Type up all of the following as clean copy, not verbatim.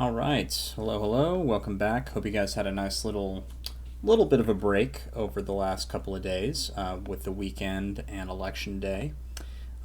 All right, hello, welcome back. Hope you guys had a nice little bit of a break over the last couple of days with the weekend and election day.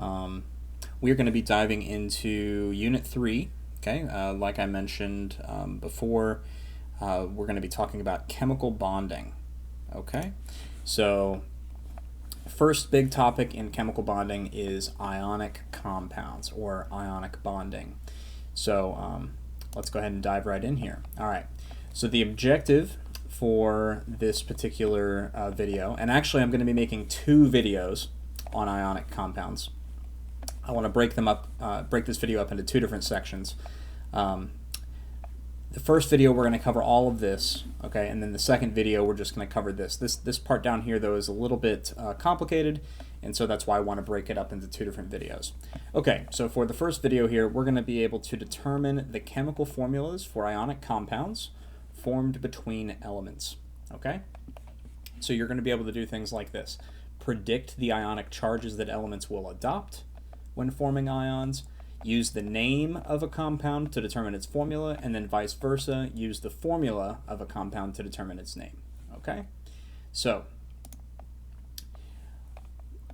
We are going to be diving into Unit 3, okay? Like I mentioned before, we're going to be talking about chemical bonding, okay? So, first big topic in chemical bonding is ionic compounds or ionic bonding. So, let's go ahead and dive right in here. All right, so the objective for this particular video, and actually I'm going to be making two videos on ionic compounds. I want to break this video up into two different sections. The first video we're going to cover all of this, okay, and then the second video we're just going to cover this. This part down here though is a little bit complicated, and so that's why I want to break it up into two different videos. Okay, so for the first video here, we're going to be able to determine the chemical formulas for ionic compounds formed between elements, okay? So you're going to be able to do things like this. Predict the ionic charges that elements will adopt when forming ions, use the name of a compound to determine its formula, and then vice versa, use the formula of a compound to determine its name, okay? So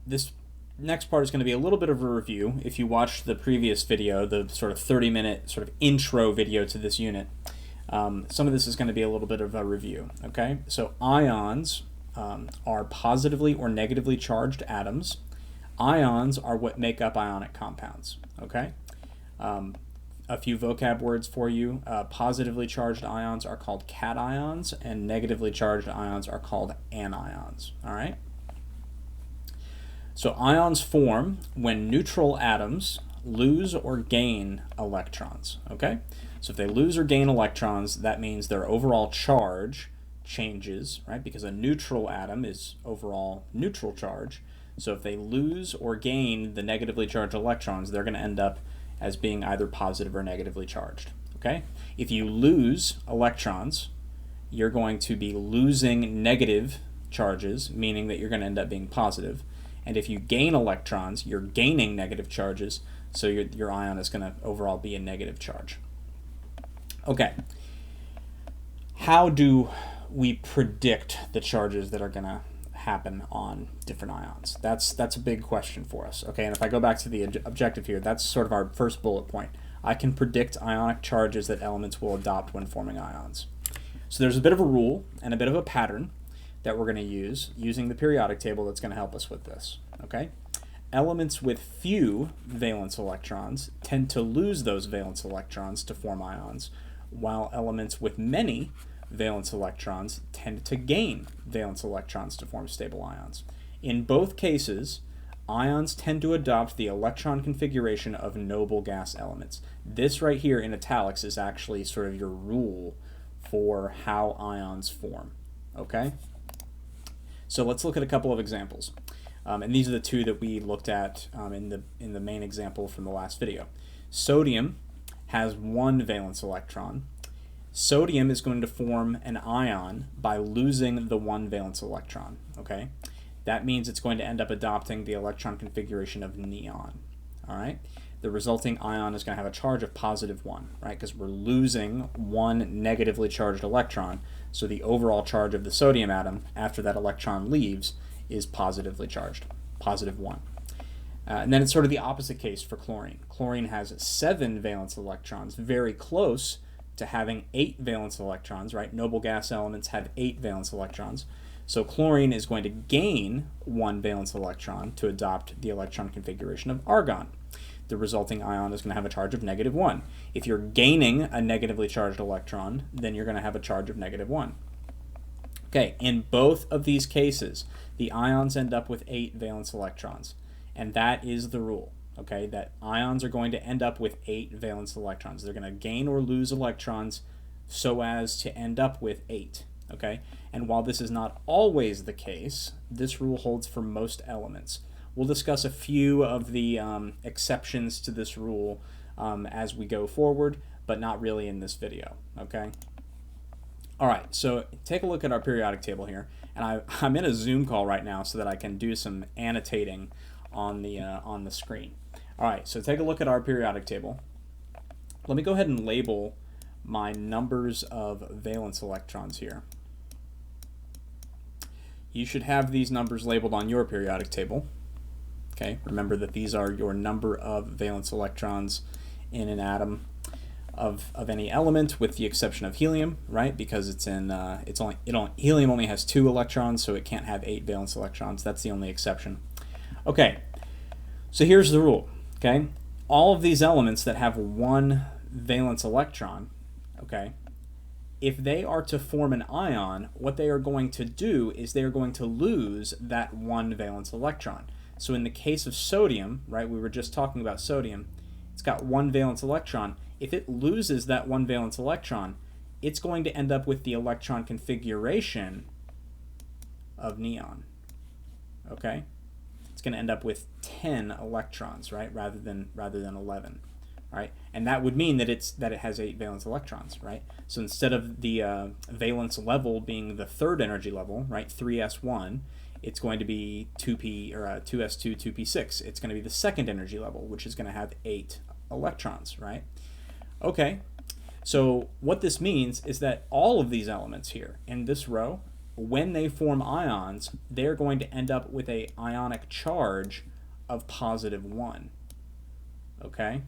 this next part is going to be a little bit of a review. If you watched the previous video, the sort of 30-minute sort of intro video to this unit, some of this is going to be a little bit of a review, okay? So ions are positively or negatively charged atoms. Ions are what make up ionic compounds, okay? A few vocab words for you. Positively charged ions are called cations, and negatively charged ions are called anions, all right? So ions form when neutral atoms lose or gain electrons, okay? So if they lose or gain electrons, that means their overall charge changes, right? Because a neutral atom is overall neutral charge. So if they lose or gain the negatively charged electrons, they're going to end up as being either positive or negatively charged, okay? If you lose electrons, you're going to be losing negative charges, meaning that you're going to end up being positive. And if you gain electrons, you're gaining negative charges, so your ion is going to overall be a negative charge. Okay, how do we predict the charges that are going to happen on different ions? That's a big question for us. Okay, and if I go back to the objective here, that's sort of our first bullet point. I can predict ionic charges that elements will adopt when forming ions. So there's a bit of a rule and a bit of a pattern that we're going to use using the periodic table that's going to help us with this, okay? Elements with few valence electrons tend to lose those valence electrons to form ions, while elements with many valence electrons tend to gain valence electrons to form stable ions. In both cases, ions tend to adopt the electron configuration of noble gas elements. This right here in italics is actually sort of your rule for how ions form, okay? So let's look at a couple of examples. And these are the two that we looked at in the main example from the last video. Sodium has one valence electron. Sodium is going to form an ion by losing the one valence electron, okay? That means it's going to end up adopting the electron configuration of neon, all right? The resulting ion is going to have a charge of +1, right? Because we're losing one negatively charged electron, so the overall charge of the sodium atom after that electron leaves is positively charged, +1. And then it's sort of the opposite case for chlorine. Chlorine has 7 valence electrons, very close to having 8 valence electrons, right? Noble gas elements have 8 valence electrons. So chlorine is going to gain 1 valence electron to adopt the electron configuration of argon. The resulting ion is going to have a charge of -1. If you're gaining a negatively charged electron, then you're going to have a charge of -1. Okay, in both of these cases, the ions end up with 8 valence electrons, and that is the rule, okay, that ions are going to end up with 8 valence electrons. They're going to gain or lose electrons so as to end up with 8, okay? And while this is not always the case, this rule holds for most elements. We'll discuss a few of the exceptions to this rule as we go forward, but not really in this video, okay? All right, so take a look at our periodic table here, and I'm in a Zoom call right now so that I can do some annotating on the screen. All right, so take a look at our periodic table. Let me go ahead and label my numbers of valence electrons here. You should have these numbers labeled on your periodic table. Okay, remember that these are your number of valence electrons in an atom of any element, with the exception of helium, right? Because it's in helium only has 2 electrons, so it can't have 8 valence electrons. That's the only exception. Okay, so here's the rule. Okay, all of these elements that have 1 valence electron, okay, if they are to form an ion, what they are going to do is they are going to lose that 1 valence electron. So in the case of sodium, right, we were just talking about sodium, it's got 1 valence electron. If it loses that 1 valence electron, it's going to end up with the electron configuration of neon. Okay? It's going to end up with 10 electrons, right, rather than 11. Right? And that would mean that it has 8 valence electrons, right? So instead of the valence level being the 3rd energy level, right, 3s1, it's going to be 2p or 2s2, 2p6. It's going to be the 2nd energy level, which is going to have 8 electrons, right? Okay, so what this means is that all of these elements here in this row, when they form ions, they're going to end up with an ionic charge of +1. Okay?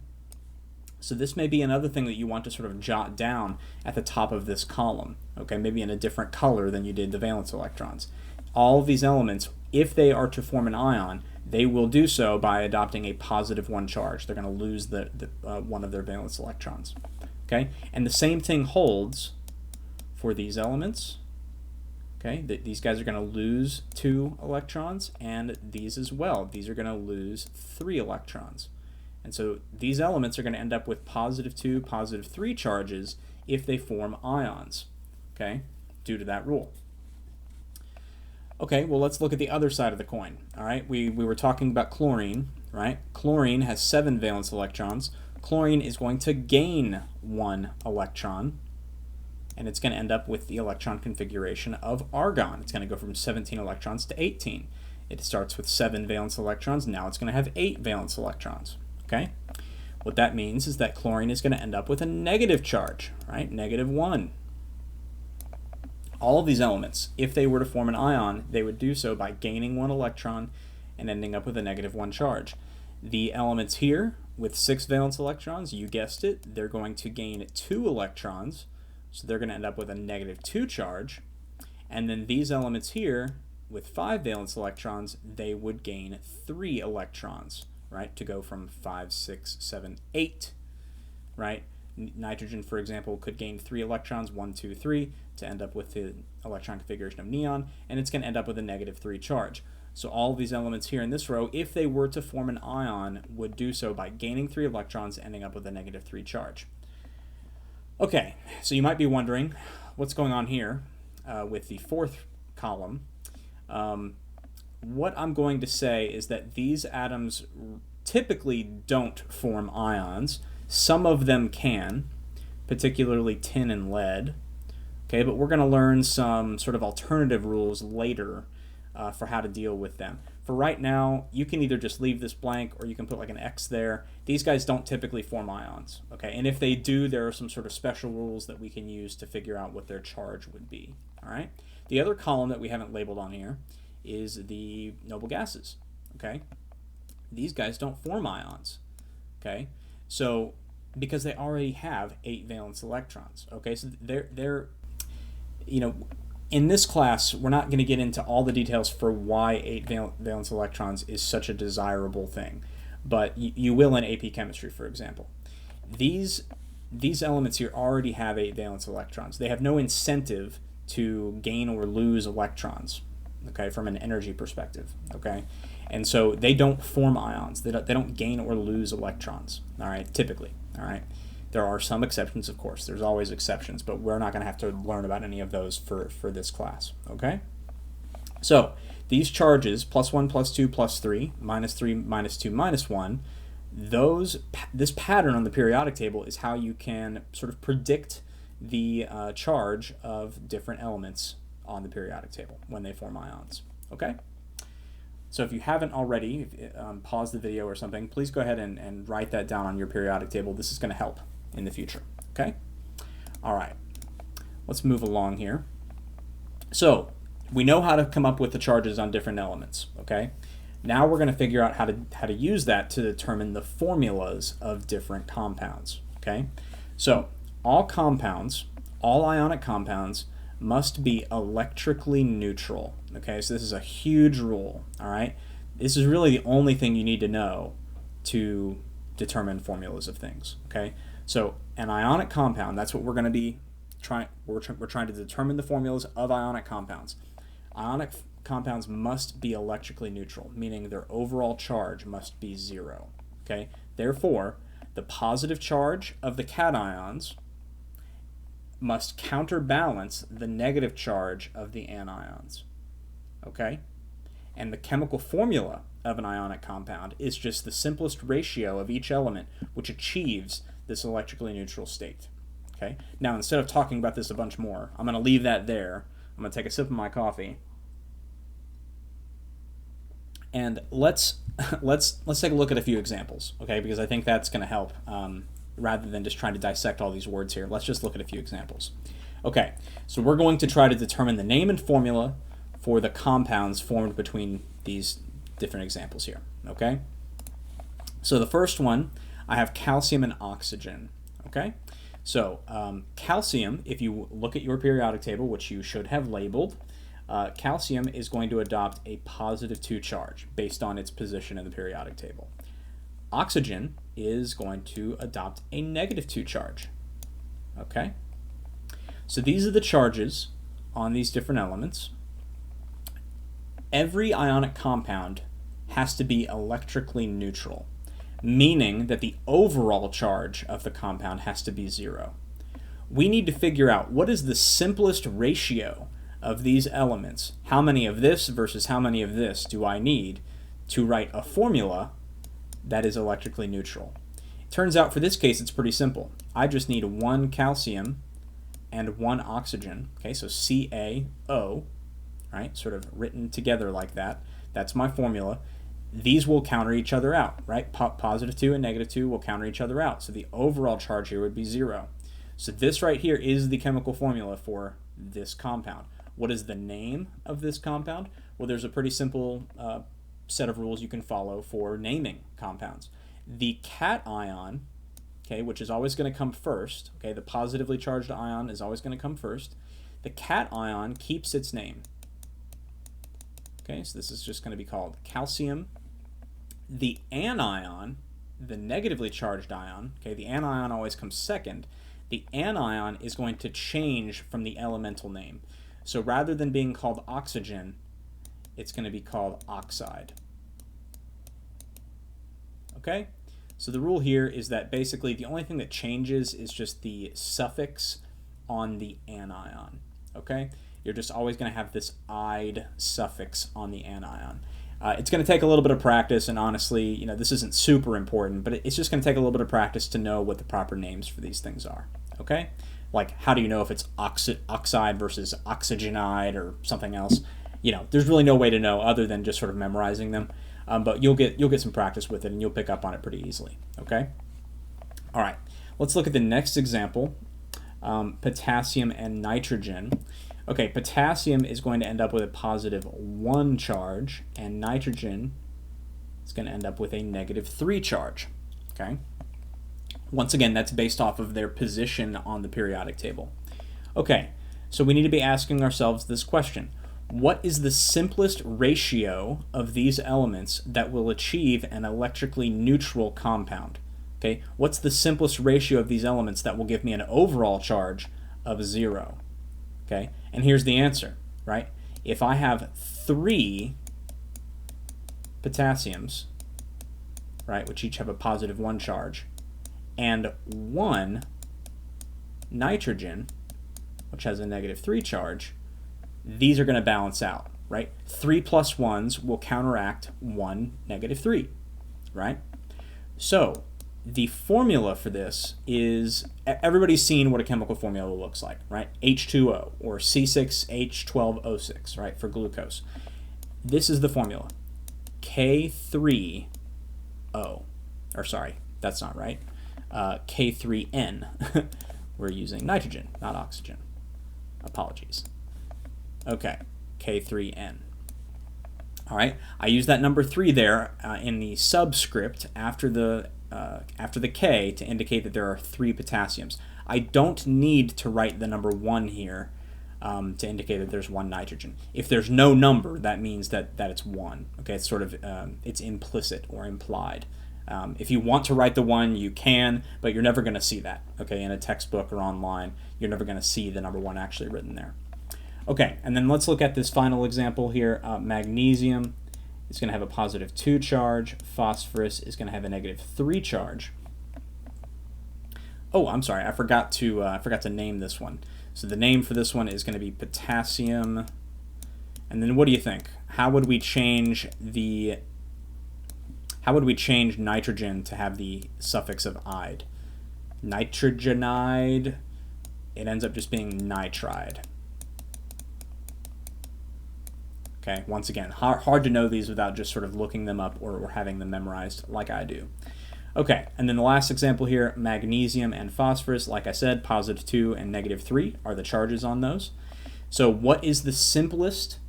So this may be another thing that you want to sort of jot down at the top of this column, okay, maybe in a different color than you did the valence electrons. All of these elements, if they are to form an ion, they will do so by adopting a +1 charge. They're going to lose one of their valence electrons. Okay, and the same thing holds for these elements. Okay, these guys are going to lose 2 electrons, and these as well. These are going to lose 3 electrons. And so these elements are going to end up with +2, +3 charges if they form ions, okay, due to that rule. Okay, well, let's look at the other side of the coin. All right, we were talking about chlorine, right? Chlorine has 7 valence electrons. Chlorine is going to gain 1 electron, and it's going to end up with the electron configuration of argon. It's going to go from 17 electrons to 18. It starts with 7 valence electrons. Now it's going to have 8 valence electrons. Okay, what that means is that chlorine is going to end up with a negative charge, right? -1. All of these elements, if they were to form an ion, they would do so by gaining 1 electron and ending up with a -1 charge. The elements here with 6 valence electrons, you guessed it, they're going to gain 2 electrons, so they're going to end up with a -2 charge. And then these elements here with 5 valence electrons, they would gain 3 electrons, right, to go from 5, 6, 7, 8, right? Nitrogen, for example, could gain 3 electrons, 1, 2, 3, to end up with the electron configuration of neon, and it's going to end up with a -3 charge. So all of these elements here in this row, if they were to form an ion, would do so by gaining 3 electrons, ending up with a -3 charge. Okay, so you might be wondering what's going on here with the 4th column. What I'm going to say is that these atoms typically don't form ions. Some of them can, particularly tin and lead. Okay, but we're going to learn some sort of alternative rules later for how to deal with them. For right now, you can either just leave this blank or you can put like an X there. These guys don't typically form ions. Okay, and if they do, there are some sort of special rules that we can use to figure out what their charge would be. All right. The other column that we haven't labeled on here is the noble gases. Okay, these guys don't form ions. Okay, so because they already have 8 valence electrons. Okay, so they're you know, in this class we're not going to get into all the details for why 8 valence electrons is such a desirable thing, but you will in AP chemistry, for example. These elements here already have 8 valence electrons. They have no incentive to gain or lose electrons, okay, from an energy perspective, okay? And so they don't form ions. They don't gain or lose electrons, all right, typically, all right? There are some exceptions, of course. There's always exceptions, but we're not going to have to learn about any of those for this class, okay? So these charges, +1, +2, +3, -3, -2, -1, this pattern on the periodic table is how you can sort of predict the charge of different elements on the periodic table when they form ions, okay? So if you haven't already, pause the video or something, please go ahead and write that down on your periodic table. This is going to help in the future, okay? All right, let's move along here. So we know how to come up with the charges on different elements, okay? Now we're going to figure out how to use that to determine the formulas of different compounds, okay? So all compounds, all ionic compounds, must be electrically neutral, okay? So this is a huge rule, all right? This is really the only thing you need to know to determine formulas of things, okay? So an ionic compound, that's what we're going to be trying, we're trying to determine the formulas of ionic compounds. Ionic compounds must be electrically neutral, meaning their overall charge must be 0, okay? Therefore, the positive charge of the cations must counterbalance the negative charge of the anions, okay? And the chemical formula of an ionic compound is just the simplest ratio of each element which achieves this electrically neutral state. Okay? Now, instead of talking about this a bunch more, I'm going to leave that there. I'm going to take a sip of my coffee. And let's take a look at a few examples, okay? Because I think that's going to help rather than just trying to dissect all these words here. Let's just look at a few examples. Okay, so we're going to try to determine the name and formula for the compounds formed between these different examples here, okay? So the first one, I have calcium and oxygen, okay? So calcium, if you look at your periodic table, which you should have labeled, calcium is going to adopt a positive 2 charge based on its position in the periodic table. Oxygen is going to adopt a negative 2 charge, okay? So these are the charges on these different elements. Every ionic compound has to be electrically neutral, meaning that the overall charge of the compound has to be 0. We need to figure out what is the simplest ratio of these elements. How many of this versus how many of this do I need to write a formula that is electrically neutral? It turns out for this case it's pretty simple. I just need 1 calcium and 1 oxygen, okay, so CaO, right, sort of written together like that. That's my formula. These will counter each other out, right? Positive 2 and negative 2 will counter each other out. So the overall charge here would be 0. So this right here is the chemical formula for this compound. What is the name of this compound? Well, there's a pretty simple set of rules you can follow for naming compounds. The cation, okay, which is always going to come first, okay, the positively charged ion is always going to come first. The cation keeps its name. Okay, so this is just going to be called calcium. The anion, the negatively charged ion, okay, the anion always comes second. The anion is going to change from the elemental name. So rather than being called oxygen, it's going to be called oxide. Okay? So the rule here is that basically the only thing that changes is just the suffix on the anion. Okay? You're just always going to have this "ide" suffix on the anion. It's going to take a little bit of practice, and honestly, you know, this isn't super important, but it's just going to take a little bit of practice to know what the proper names for these things are. Okay? Like, how do you know if it's oxide versus oxygenide or something else? You know, there's really no way to know other than just sort of memorizing them. But you'll get some practice with it, and you'll pick up on it pretty easily. Okay? All right. Let's look at the next example. Potassium and nitrogen. Okay, potassium is going to end up with a positive 1 charge, and nitrogen is going to end up with a negative 3 charge. Okay? Once again, that's based off of their position on the periodic table. Okay, so we need to be asking ourselves this question. What is the simplest ratio of these elements that will achieve an electrically neutral compound? Okay, what's the simplest ratio of these elements that will give me an overall charge of 0? Okay, and here's the answer, right? If I have 3 potassiums, right, which each have a positive 1 charge, and 1 nitrogen, which has a negative 3 charge, these are going to balance out, right? 3 plus 1s will counteract 1 negative 3, right? So the formula for this is, everybody's seen what a chemical formula looks like, right? H2O, or C6H12O6, right, for glucose. This is the formula, K3O, or sorry, that's not right, K3N. we're using nitrogen, not oxygen. Apologies. Okay, K3N. All right, I use that number 3 there in the subscript after the K to indicate that there are 3 potassiums. I don't need to write the number 1 here to indicate that there's 1 nitrogen. If there's no number, that means that it's 1. Okay, it's sort of it's implicit or implied. If you want to write the 1, you can, but you're never going to see that. Okay, in a textbook or online, you're never going to see the number 1 actually written there. Okay, and then let's look at this final example here. Magnesium is going to have a positive 2 charge. Phosphorus is going to have a negative 3 charge. Oh, I'm sorry, I forgot to name this one. So the name for this one is going to be potassium. And then what do you think? How would we change nitrogen to have the suffix of "ide"? Nitrogenide. It ends up just being nitride. Okay, once again, hard to know these without just sort of looking them up or having them memorized like I do. Okay, and then the last example here, magnesium and phosphorus, like I said, positive 2 and negative 3 are the charges on those. So what is the simplest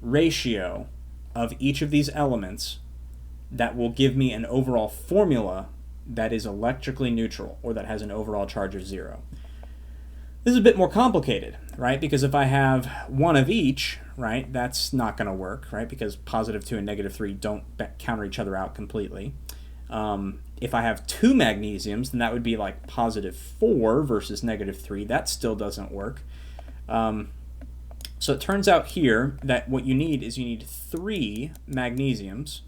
ratio of each of these elements that will give me an overall formula that is electrically neutral or that has an overall charge of 0? This is a bit more complicated, right? Because if I have 1 of each, right, that's not going to work, right? Because positive 2 and negative 3 don't counter each other out completely. If I have 2 magnesiums, then that would be like positive 4 versus negative 3. That still doesn't work. So it turns out here that what you need is 3 magnesiums.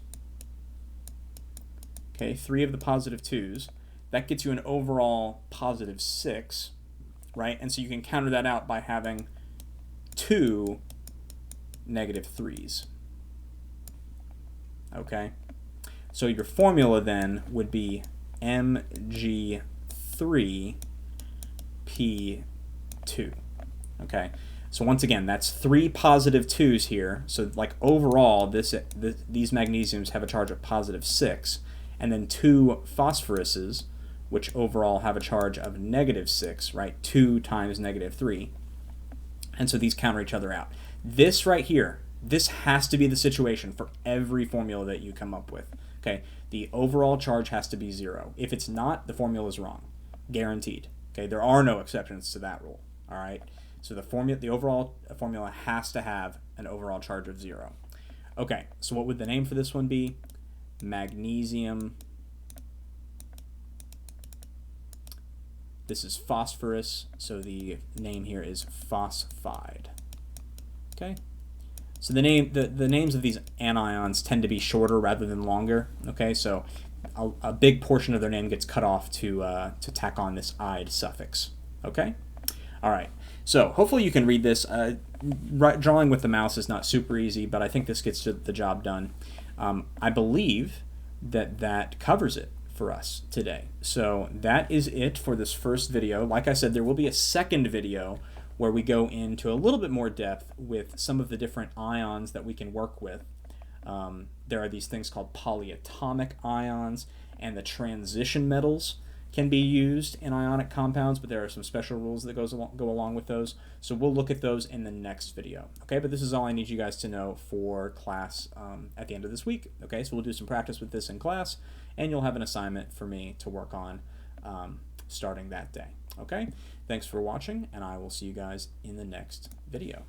Okay, 3 of the positive 2s. That gets you an overall positive 6. Right? And so you can counter that out by having 2 negative 3s. Okay? So your formula then would be Mg3P2. Okay? So once again, that's 3 positive 2s here. So like overall, these magnesiums have a charge of positive 6. And then 2 phosphoruses, which overall have a charge of negative 6, right? 2 times negative 3. And so these counter each other out. This right here, this has to be the situation for every formula that you come up with. Okay, the overall charge has to be 0. If it's not, the formula is wrong. Guaranteed. Okay, there are no exceptions to that rule. All right, so the overall formula has to have an overall charge of 0. Okay, so what would the name for this one be? Magnesium. This is phosphorus, so the name here is phosphide. Okay, so the names of these anions tend to be shorter rather than longer. Okay, so a big portion of their name gets cut off to tack on this "ide" suffix. Okay, all right. So hopefully you can read this. Drawing with the mouse is not super easy, but I think this gets the job done. I believe that covers it for us today. So that is it for this first video. Like I said, there will be a second video where we go into a little bit more depth with some of the different ions that we can work with. There are these things called polyatomic ions, and the transition metals can be used in ionic compounds, but there are some special rules that go along with those. So we'll look at those in the next video. Okay, but this is all I need you guys to know for class at the end of this week. Okay, so we'll do some practice with this in class, and you'll have an assignment for me to work on starting that day. Okay, thanks for watching, and I will see you guys in the next video.